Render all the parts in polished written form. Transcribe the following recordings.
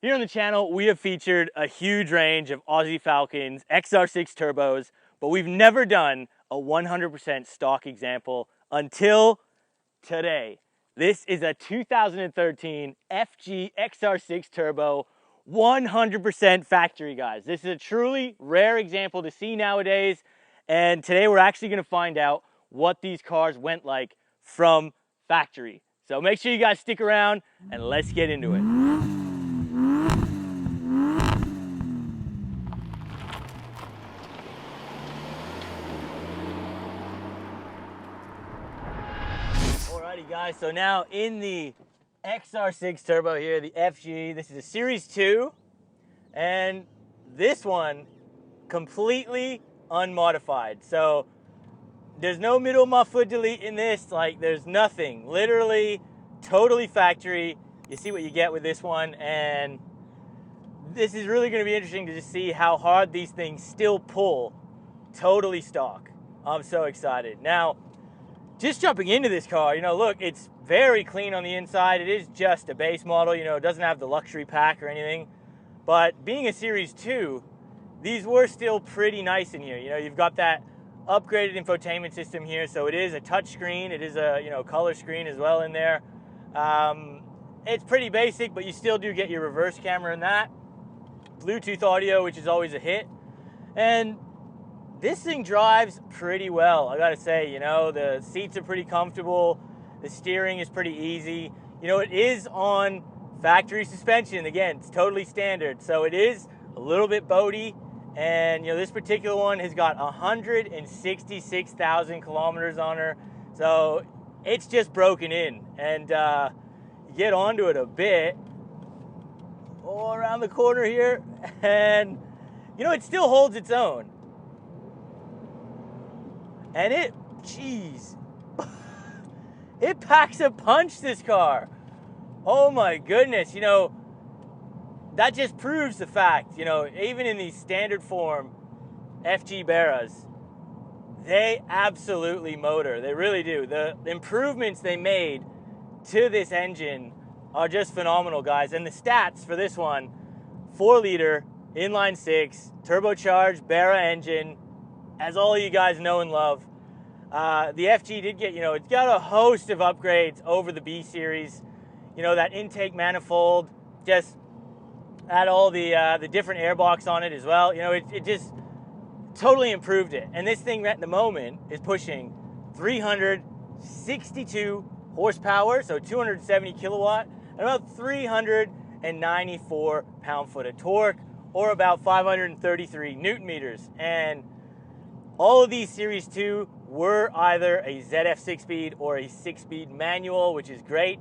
Here on the channel, we have featured a huge range of Aussie Falcons, XR6 turbos, but we've never done a 100% stock example until today. This is a 2013 FG XR6 turbo, 100% factory, guys. This is a truly rare example to see nowadays, and today we're actually going to find out what these cars went like from factory. So make sure you guys stick around and let's get into it. Alrighty guys, so now in the XR6 turbo here, the FG, this is a Series 2, and this one completely unmodified. So there's no middle muffler delete in this, like there's nothing, literally totally factory. You see what you get with this one, and this is really going to be interesting to just see how hard these things still pull totally stock. I'm so excited. Now, just jumping into this car, look, it's very clean on the inside. It is just a base model, it doesn't have the luxury pack or anything. But being a Series 2, these were still pretty nice in here. You've got that upgraded infotainment system here, so it is a touch screen. It is a, color screen as well in there. It's pretty basic, but you still do get your reverse camera in that. Bluetooth audio, which is always a hit. And this thing drives pretty well, I gotta say. The seats are pretty comfortable. The steering is pretty easy. It is on factory suspension. Again, it's totally standard. So it is a little bit boaty. And, this particular one has got 166,000 kilometers on her. So it's just broken in. And you get onto it a bit. All around the corner here. And, it still holds its own. And it packs a punch, this car. Oh my goodness, that just proves the fact, even in these standard form FG Barras, they absolutely motor. They really do. The improvements they made to this engine are just phenomenal, guys. And the stats for this one, 4-liter, inline 6, turbocharged Barra engine, as all you guys know and love. The FG did get, it's got a host of upgrades over the B series. That intake manifold, just had all the different airbox on it as well. It just totally improved it. And this thing at the moment is pushing 362 horsepower, so 270 kilowatt, and about 394 pound-foot of torque, or about 533 newton meters. And all of these Series 2 were either a ZF 6-speed or a 6-speed manual, which is great.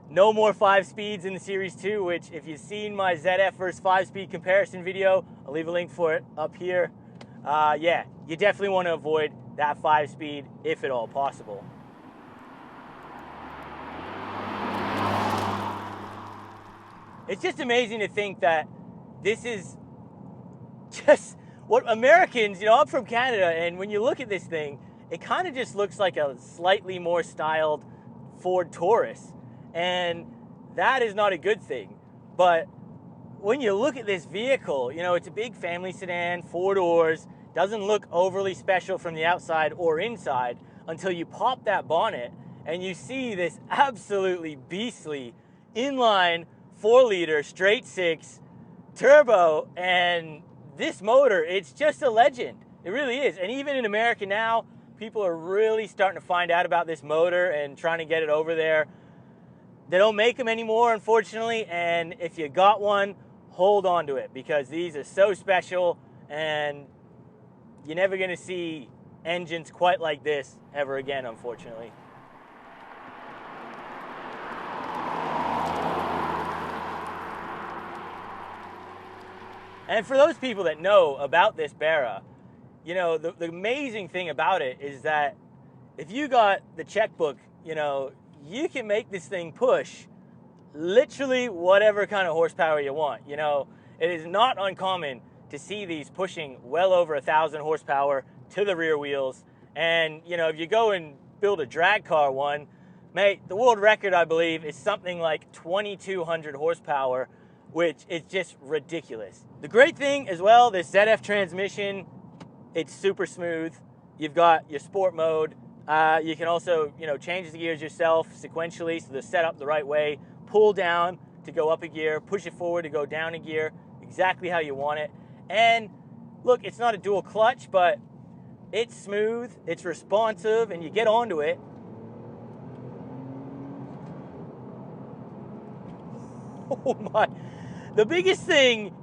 No more 5-speeds in the Series 2, which if you've seen my ZF versus 5-speed comparison video, I'll leave a link for it up here. Yeah, you definitely want to avoid that 5-speed if at all possible. It's just amazing to think that this is just what Americans, I'm from Canada, and when you look at this thing, it kind of just looks like a slightly more styled Ford Taurus. And that is not a good thing. But when you look at this vehicle, it's a big family sedan, 4 doors, doesn't look overly special from the outside or inside until you pop that bonnet and you see this absolutely beastly inline 4-liter straight 6 turbo. And this motor, it's just a legend. It really is. And even in America now, people are really starting to find out about this motor and trying to get it over there. They don't make them anymore, unfortunately, and if you got one, hold on to it, because these are so special, and you're never going to see engines quite like this ever again, unfortunately. And for those people that know about this Barra, the amazing thing about it is that if you got the checkbook, you can make this thing push literally whatever kind of horsepower you want. It is not uncommon to see these pushing well over 1,000 horsepower to the rear wheels. And, if you go and build a drag car one, mate, the world record, I believe, is something like 2,200 horsepower which is just ridiculous. The great thing as well, this ZF transmission, it's super smooth. You've got your sport mode. You can also, change the gears yourself sequentially, so they're set up the right way. Pull down to go up a gear, push it forward to go down a gear, exactly how you want it. And look, it's not a dual clutch, but it's smooth, it's responsive, and you get onto it. Oh my. The biggest thing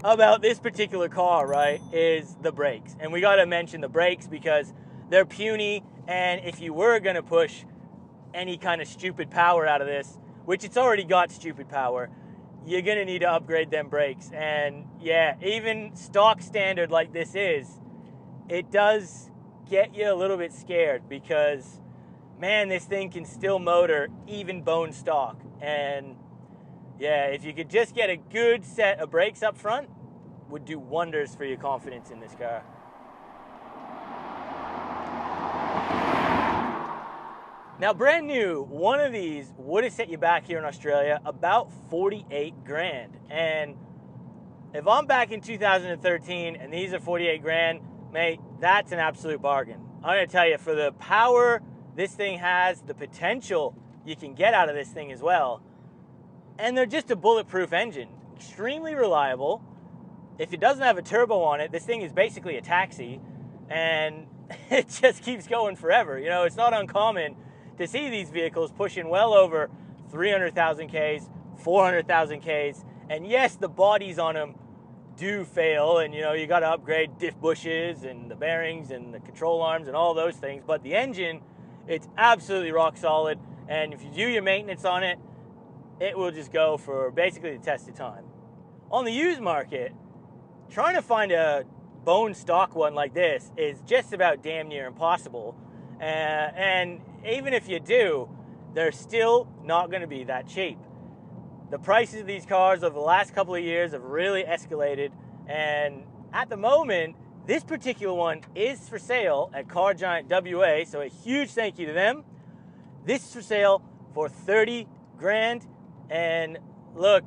about this particular car, right, is the brakes. And we gotta mention the brakes because they're puny, and if you were gonna push any kind of stupid power out of this, which it's already got stupid power, you're gonna need to upgrade them brakes. And yeah, even stock standard like this is, it does get you a little bit scared because, man, this thing can still motor even bone stock. And yeah, if you could just get a good set of brakes up front, would do wonders for your confidence in this car. Now, brand new, one of these would have set you back here in Australia about 48 grand. And if I'm back in 2013 and these are 48 grand, mate, that's an absolute bargain. I'm gonna tell you, for the power this thing has, the potential you can get out of this thing as well, and they're just a bulletproof engine, extremely reliable. If it doesn't have a turbo on it, this thing is basically a taxi, and it just keeps going forever. It's not uncommon to see these vehicles pushing well over 300,000 Ks, 400,000 Ks, and yes, the bodies on them do fail, and you got to upgrade diff bushes and the bearings and the control arms and all those things, but the engine, it's absolutely rock solid, and if you do your maintenance on it, it will just go for basically the test of time. On the used market, trying to find a bone stock one like this is just about damn near impossible. And even if you do, they're still not going to be that cheap. The prices of these cars over the last couple of years have really escalated. And at the moment, this particular one is for sale at Car Giant WA. So a huge thank you to them. This is for sale for 30 grand. And look,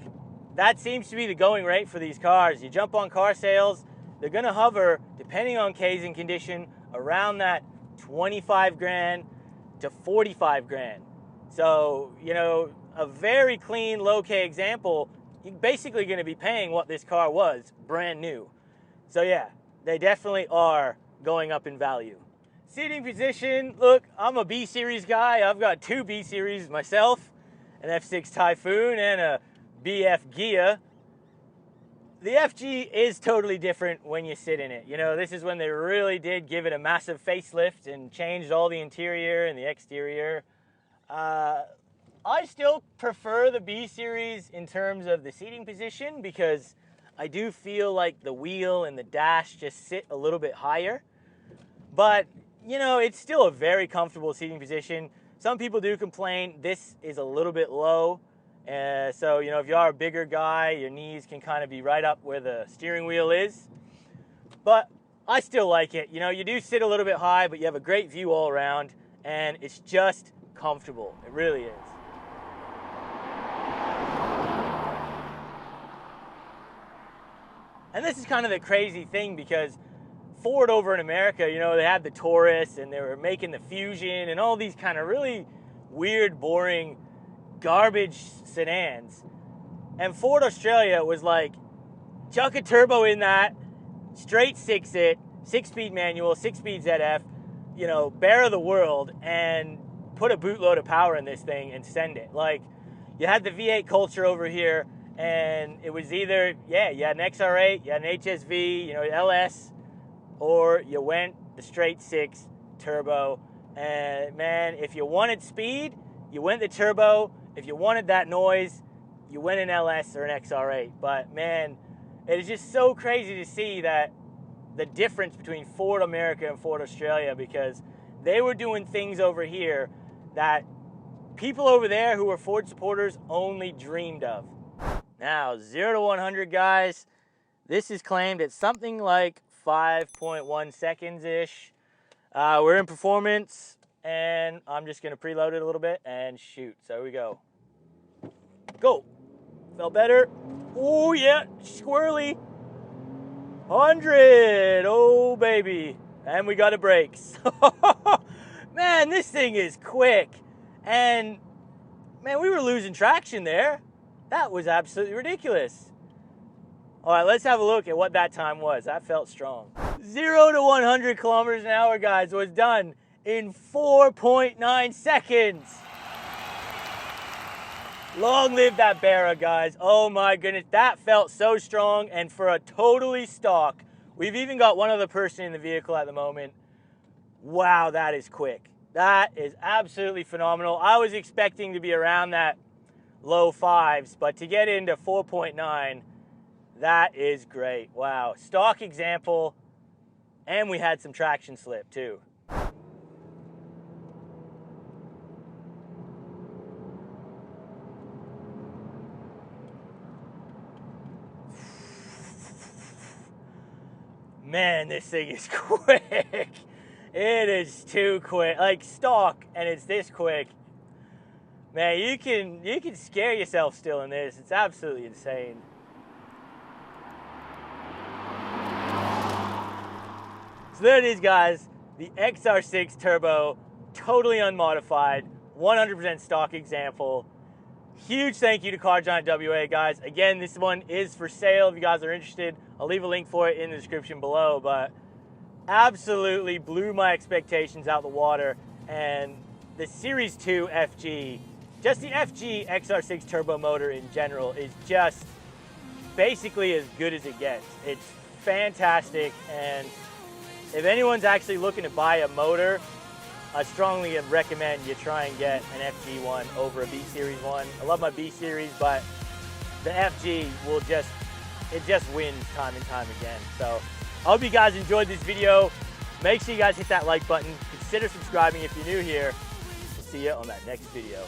that seems to be the going rate for these cars. You jump on car sales, they're going to hover, depending on K's and condition, around that 25 grand to 45 grand. So, a very clean low K example, you're basically going to be paying what this car was brand new. So yeah, they definitely are going up in value. Seating position, look, I'm a B series guy. I've got two B series myself, an F6 Typhoon and a BF Gia. The FG is totally different when you sit in it. This is when they really did give it a massive facelift and changed all the interior and the exterior. I still prefer the B series in terms of the seating position because I do feel like the wheel and the dash just sit a little bit higher. But, it's still a very comfortable seating position. Some people do complain this is a little bit low. So, if you are a bigger guy, your knees can kind of be right up where the steering wheel is. But I still like it. You do sit a little bit high, but you have a great view all around, and it's just comfortable. It really is. And this is kind of the crazy thing because Ford over in America, they had the Taurus and they were making the Fusion and all these kind of really weird, boring, garbage sedans. And Ford Australia was like, chuck a turbo in that, straight six it, 6-speed manual, 6-speed ZF, bear of the world, and put a bootload of power in this thing and send it. Like, you had the V8 culture over here, and it was either, you had an XR8, you had an HSV, LS, or you went the straight 6 turbo. And man, if you wanted speed, you went the turbo. If you wanted that noise, you went an LS or an XR8. But man, it is just so crazy to see that the difference between Ford America and Ford Australia, because they were doing things over here that people over there who were Ford supporters only dreamed of. Now, 0 to 100, guys, this is claimed at something like 5.1 seconds-ish. We're in performance, and I'm just going to preload it a little bit and shoot. So here we go. Go. Felt better. Oh, yeah, squirrely. 100, oh, baby. And we got a brakes. Man, this thing is quick. And, man, we were losing traction there. That was absolutely ridiculous. All right, let's have a look at what that time was. That felt strong. 0 to 100 kilometers an hour, guys, was done in 4.9 seconds. Long live that Barra, guys. Oh my goodness, that felt so strong. And for a totally stock, we've even got one other person in the vehicle at the moment. Wow, that is quick. That is absolutely phenomenal. I was expecting to be around that low fives, but to get into 4.9, that is great. Wow, stock example, and we had some traction slip too. Man, this thing is quick. It is too quick. Like stock, and it's this quick. Man, you can scare yourself still in this. It's absolutely insane. So there it is, guys. The XR6 Turbo, totally unmodified, 100% stock example. Huge thank you to Car Giant WA, guys. Again, this one is for sale if you guys are interested. I'll leave a link for it in the description below, but absolutely blew my expectations out the water. And the Series 2 FG, just the FG XR6 turbo motor in general, is just basically as good as it gets. It's fantastic, and if anyone's actually looking to buy a motor, I strongly recommend you try and get an FG one over a B Series one. I love my B Series, but the FG will just wins time and time again. So I hope you guys enjoyed this video. Make sure you guys hit that like button. Consider subscribing if you're new here. We'll see you on that next video.